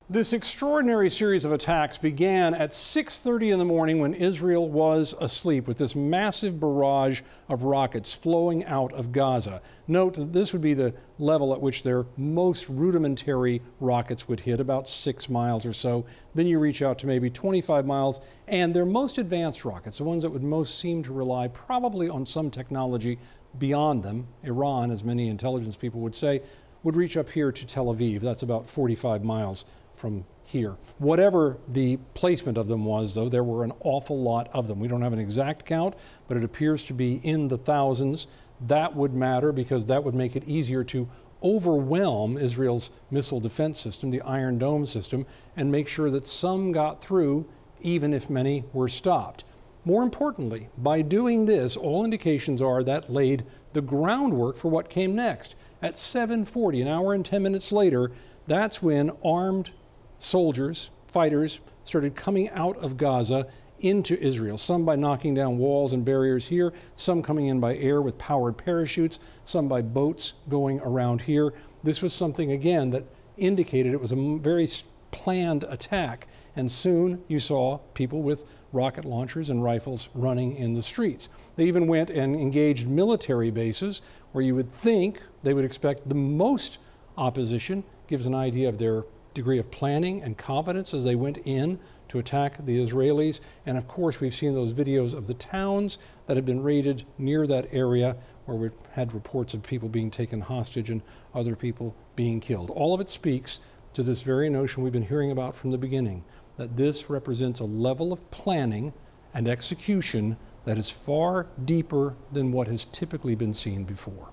This extraordinary series of attacks began at 6:30 in the morning when Israel was asleep with this massive barrage of rockets flowing out of Gaza. Note that this would be the level at which their most rudimentary rockets would hit, about 6 miles or so. Then you reach out to maybe 25 miles, and their most advanced rockets, the ones that would most seem to rely probably on some technology beyond them, Iran, as many intelligence people would say, would reach up here to Tel Aviv. That's about 45 miles from here. Whatever the placement of them was, though, there were an awful lot of them. We don't have an exact count, but it appears to be in the thousands. That would matter because that would make it easier to overwhelm Israel's missile defense system, the Iron Dome system, and make sure that some got through, even if many were stopped. More importantly, by doing this, all indications are that laid the groundwork for what came next. At 7:40, an hour and 10 minutes later, that's when armed soldiers, fighters, started coming out of Gaza into Israel, some by knocking down walls and barriers here, some coming in by air with powered parachutes, some by boats going around here. This was something, again, that indicated it was a very planned attack, and soon you saw people with rocket launchers and rifles running in the streets. They even went and engaged military bases where you would think they would expect the most opposition. Gives an idea of their degree of planning and confidence as they went in to attack the Israelis. And of course, we've seen those videos of the towns that have been raided near that area where we've had reports of people being taken hostage and other people being killed. All of it speaks to this very notion we've been hearing about from the beginning, that this represents a level of planning and execution that is far deeper than what has typically been seen before.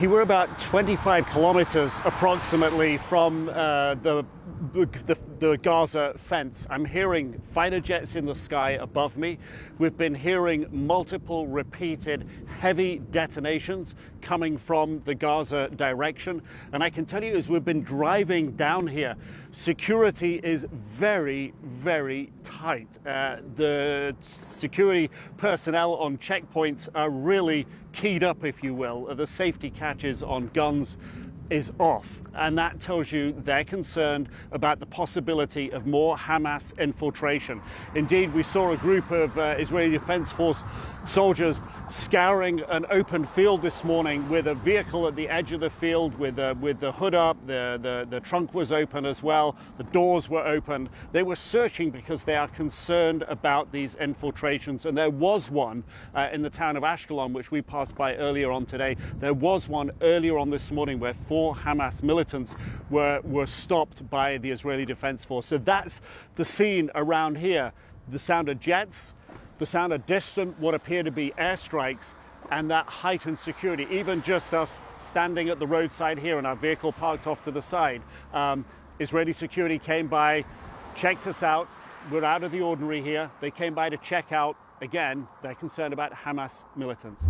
We're about 25 kilometers approximately from the Gaza fence. I'm hearing fighter jets in the sky above me. We've been hearing multiple repeated heavy detonations coming from the Gaza direction. And I can tell you, as we've been driving down here, security is very, very tight. The security personnel on checkpoints are really keyed up, if you will. The safety catches on guns is off, and that tells you they're concerned about the possibility of more Hamas infiltration. Indeed, we saw a group of Israeli Defense Force soldiers scouring an open field this morning with a vehicle at the edge of the field with the hood up, the trunk was open as well, the doors were open. They were searching because they are concerned about these infiltrations, and there was one in the town of Ashkelon, which we passed by earlier on today. There was one earlier on this morning where 4 Hamas militants were stopped by the Israeli Defense Force. So that's the scene around here. The sound of jets, the sound of distant, what appear to be airstrikes, and that heightened security. Even just us standing at the roadside here and our vehicle parked off to the side. Israeli security came by, checked us out. We're out of the ordinary here. They came by to check out. Again, they're concerned about Hamas militants.